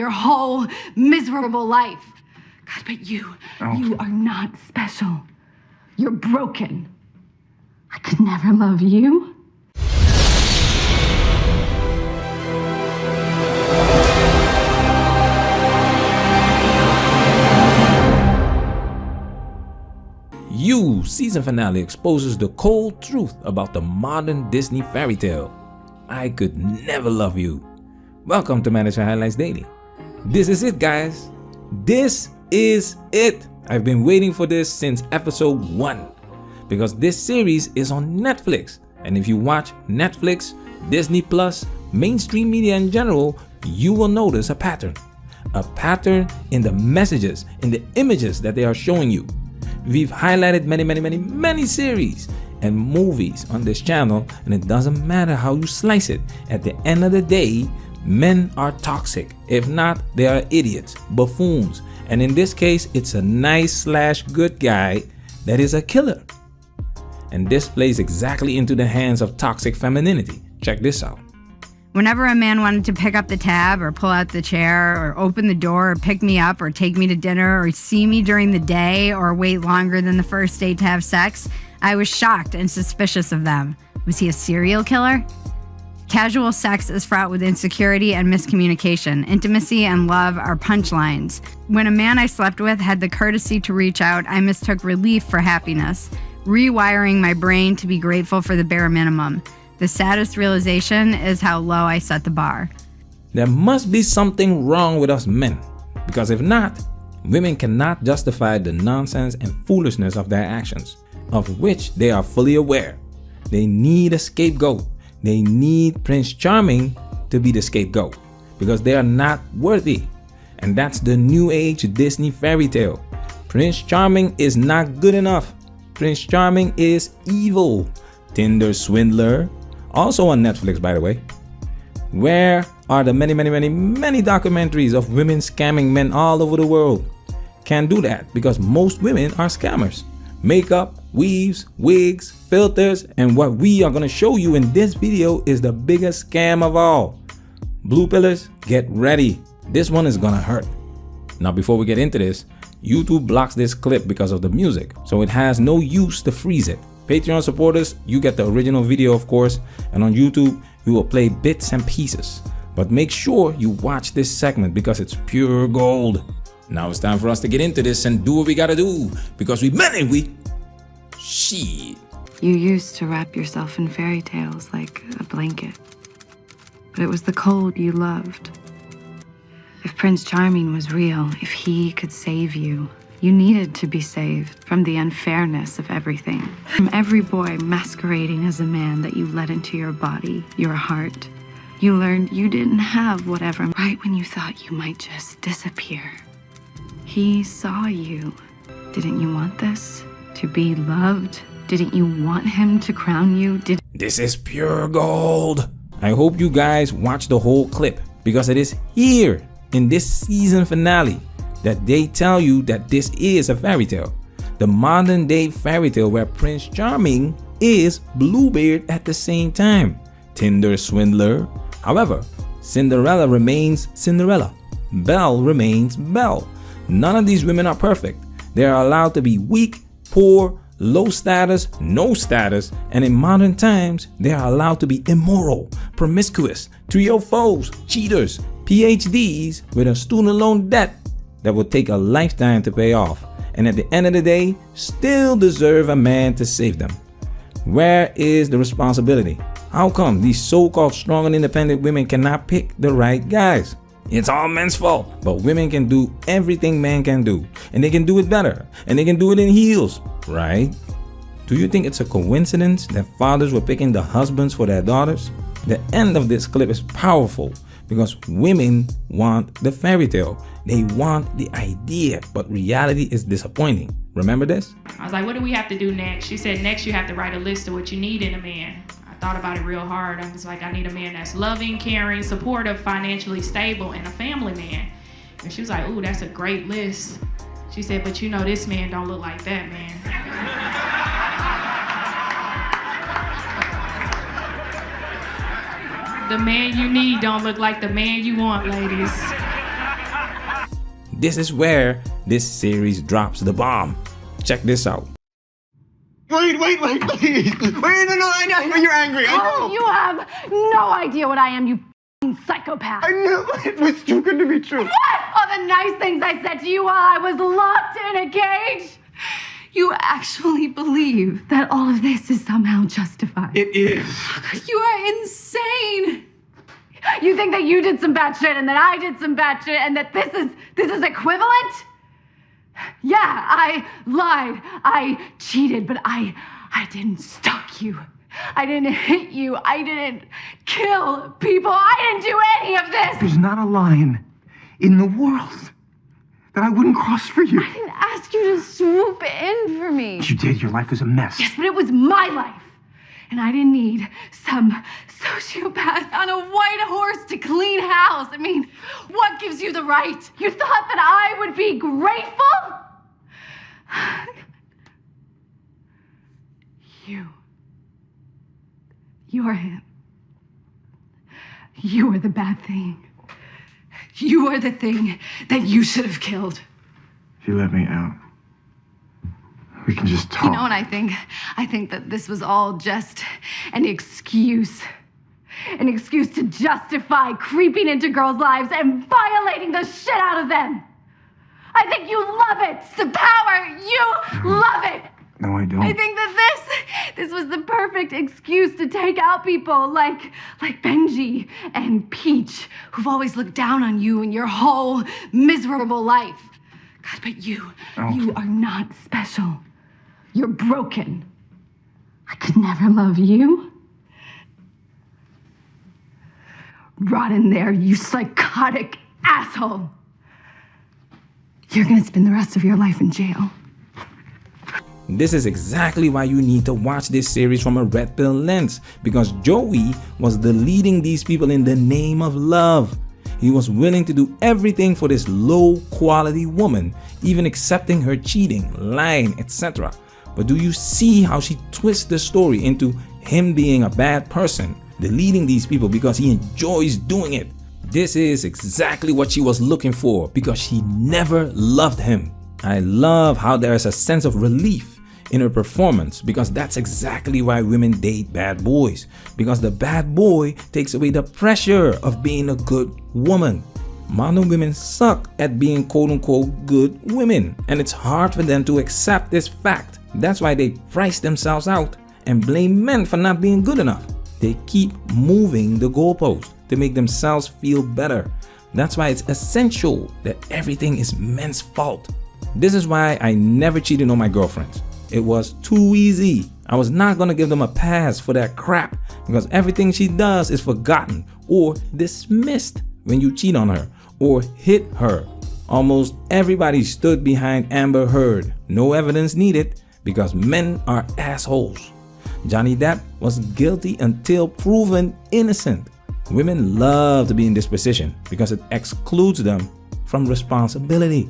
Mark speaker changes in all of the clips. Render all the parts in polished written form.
Speaker 1: your whole miserable life. God, but you are not special. You're broken. I could never love you.
Speaker 2: You season finale exposes the cold truth about the modern Disney fairy tale. I could never love you. Welcome to Manager Highlights Daily. This is it, guys. This is it. I've been waiting for this since episode 1 because this series is on Netflix. And if you watch Netflix, Disney Plus, mainstream media in general, you will notice a pattern. A pattern in the messages, in the images that they are showing you. We've highlighted many series and movies on this channel, and it doesn't matter how you slice it. At the end of the day, men are toxic. If not, they are idiots, buffoons. And in this case, it's a nice/good guy that is a killer. And this plays exactly into the hands of toxic femininity. Check this out.
Speaker 3: Whenever a man wanted to pick up the tab or pull out the chair or open the door or pick me up or take me to dinner or see me during the day or wait longer than the first date to have sex, I was shocked and suspicious of them. Was he a serial killer? Casual sex is fraught with insecurity and miscommunication. Intimacy and love are punchlines. When a man I slept with had the courtesy to reach out, I mistook relief for happiness, rewiring my brain to be grateful for the bare minimum. The saddest realization is how low I set the bar.
Speaker 2: There must be something wrong with us men, because if not, women cannot justify the nonsense and foolishness of their actions, of which they are fully aware. They need a scapegoat. They need Prince Charming to be the scapegoat, because they are not worthy. And that's the new age Disney fairy tale. Prince Charming is not good enough. Prince Charming is evil. Tinder swindler. Also on Netflix, by the way. Where are the many documentaries of women scamming men all over the world? Can't do that because most women are scammers. Makeup, weaves, wigs, filters, and what we are going to show you in this video is the biggest scam of all. Blue pillars, get ready. This one is going to hurt. Now before we get into this, YouTube blocks this clip because of the music, so it has no use to freeze it. Patreon supporters, you get the original video, of course, and on YouTube, we will play bits and pieces. But make sure you watch this segment because it's pure gold. Now it's time for us to get into this and do what we gotta do, because we men and we shit.
Speaker 1: You used to wrap yourself in fairy tales like a blanket, but it was the cold you loved. If Prince Charming was real, if he could save you, you needed to be saved from the unfairness of everything. From every boy masquerading as a man that you let into your body, your heart. You learned you didn't have whatever right when you thought you might just disappear. He saw you. Didn't you want this? To be loved? Didn't you want him to crown you?
Speaker 2: This is pure gold. I hope you guys watch the whole clip because it is here in this season finale that they tell you that this is a fairy tale. The modern day fairy tale where Prince Charming is Bluebeard at the same time. Tinder swindler. However, Cinderella remains Cinderella. Belle remains Belle. None of these women are perfect. They are allowed to be weak, poor, low status, no status, and in modern times, they are allowed to be immoral, promiscuous, trio foes, cheaters, PhDs with a student loan debt that will take a lifetime to pay off, and at the end of the day, still deserve a man to save them. Where is the responsibility? How come these so-called strong and independent women cannot pick the right guys? It's all men's fault, but women can do everything men can do, and they can do it better, and they can do it in heels, right? Do you think it's a coincidence that fathers were picking the husbands for their daughters? The end of this clip is powerful because women want the fairy tale. They want the idea, but reality is disappointing. Remember this?
Speaker 4: I was like, what do we have to do next? She said, next you have to write a list of what you need in a man. I thought about it real hard. I was like, I need a man that's loving, caring, supportive, financially stable, and a family man. And she was like, ooh, that's a great list. She said, but you know, this man don't look like that, man. The man you need don't look like the man you want, ladies.
Speaker 2: this is where this series drops the bomb. Check this out.
Speaker 5: Wait, please. Wait, no, I know you're angry. I know.
Speaker 6: Oh, you have no idea what I am, you f***ing psychopath.
Speaker 5: I knew it was too good to be true.
Speaker 6: What? All the nice things I said to you while I was locked in a cage?
Speaker 1: You actually believe that all of this is somehow justified.
Speaker 5: It is.
Speaker 1: You are insane.
Speaker 6: You think that you did some bad shit and that I did some bad shit and that this is equivalent? Yeah, I lied. I cheated, but I didn't stalk you. I didn't hit you. I didn't kill people. I didn't do any of this.
Speaker 5: There's not a line in the world that I wouldn't cross for you.
Speaker 6: I didn't ask you to swoop in for me.
Speaker 5: You did. Your life was a mess.
Speaker 6: Yes, but it was my life. And I didn't need some sociopath on a white horse to clean house. I mean, what gives you the right? You thought that I would be grateful? You are him. You are the bad thing. You are the thing that you should have killed.
Speaker 5: If you let me out, we can just talk.
Speaker 6: You know what I think? I think that this was all just an excuse. An excuse to justify creeping into girls' lives and violating the shit out of them. I think you love it. It's the power. You love it.
Speaker 5: No, I don't.
Speaker 6: I think that this was the perfect excuse to take out people like Benji and Peach, who've always looked down on you in your whole miserable life. God, but you are not special. You're broken. I could never love you. Rot in there, you psychotic asshole. You're gonna spend the rest of your life in jail.
Speaker 2: This is exactly why you need to watch this series from a red pill lens, because Joey was deleting these people in the name of love. He was willing to do everything for this low quality woman, even accepting her cheating, lying, etc. But do you see how she twists the story into him being a bad person, deleting these people because he enjoys doing it? This is exactly what she was looking for, because she never loved him. I love how there is a sense of relief in her performance, because that's exactly why women date bad boys, because the bad boy takes away the pressure of being a good woman. Modern women suck at being quote-unquote good women, and it's hard for them to accept this fact. That's why they price themselves out and blame men for not being good enough. They keep moving the goalpost to make themselves feel better. That's why it's essential that everything is men's fault. This is why I never cheated on my girlfriends. It was too easy. I was not gonna give them a pass for that crap, because everything she does is forgotten or dismissed when you cheat on her or hit her. Almost everybody stood behind Amber Heard. No evidence needed, because men are assholes. Johnny Depp was guilty until proven innocent. Women love to be in this position because it excludes them from responsibility.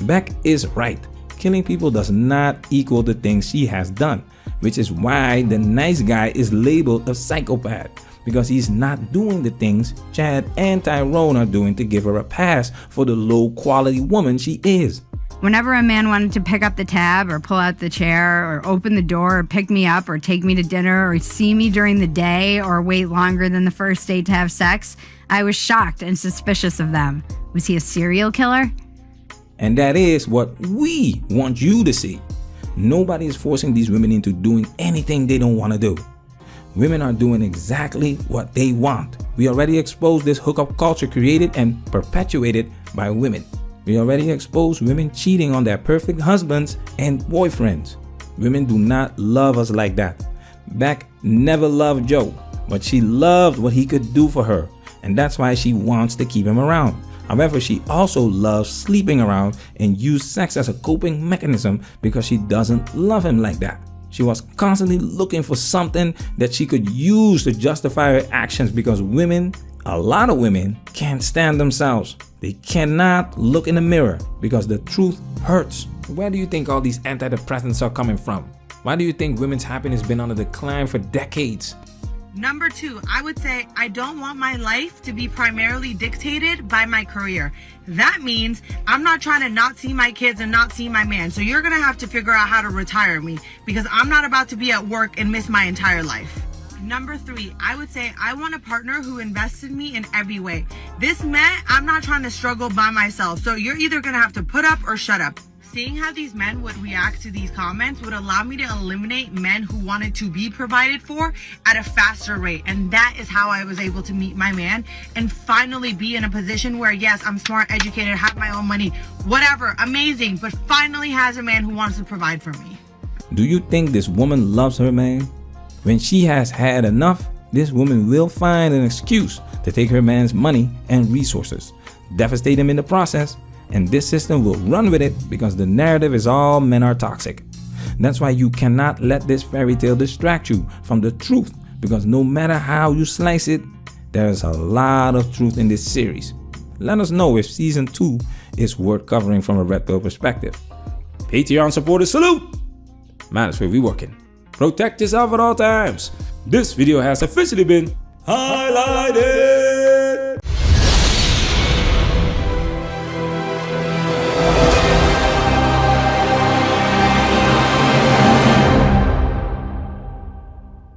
Speaker 2: Beck is right. Killing people does not equal the things she has done, which is why the nice guy is labeled a psychopath, because he's not doing the things Chad and Tyrone are doing to give her a pass for the low quality woman she is.
Speaker 3: Whenever a man wanted to pick up the tab or pull out the chair or open the door or pick me up or take me to dinner or see me during the day or wait longer than the first date to have sex, I was shocked and suspicious of them. Was he a serial killer?
Speaker 2: And that is what we want you to see. Nobody is forcing these women into doing anything they don't want to do. Women are doing exactly what they want. We already exposed this hookup culture created and perpetuated by women. We already exposed women cheating on their perfect husbands and boyfriends. Women do not love us like that. Beck never loved Joe, but she loved what he could do for her, and that's why she wants to keep him around. However, she also loves sleeping around and use sex as a coping mechanism because she doesn't love him like that. She was constantly looking for something that she could use to justify her actions, because women, a lot of women, can't stand themselves. They cannot look in the mirror because the truth hurts. Where do you think all these antidepressants are coming from? Why do you think women's happiness has been on a decline for decades?
Speaker 7: Number 2, I would say I don't want my life to be primarily dictated by my career. That means I'm not trying to not see my kids and not see my man. So you're going to have to figure out how to retire me because I'm not about to be at work and miss my entire life. Number 3, I would say I want a partner who invests in me in every way. This meant I'm not trying to struggle by myself. So you're either going to have to put up or shut up. Seeing how these men would react to these comments would allow me to eliminate men who wanted to be provided for at a faster rate. And that is how I was able to meet my man and finally be in a position where, yes, I'm smart, educated, have my own money, whatever, amazing, but finally has a man who wants to provide for me.
Speaker 2: Do you think this woman loves her man? When she has had enough, this woman will find an excuse to take her man's money and resources, devastate him in the process, and this system will run with it because the narrative is all men are toxic. That's why you cannot let this fairy tale distract you from the truth, because no matter how you slice it, there's a lot of truth in this series. Let us know if season 2 is worth covering from a red pill perspective. Patreon supporters salute! Man, that's where we working. Protect yourself at all times. This video has officially been highlighted.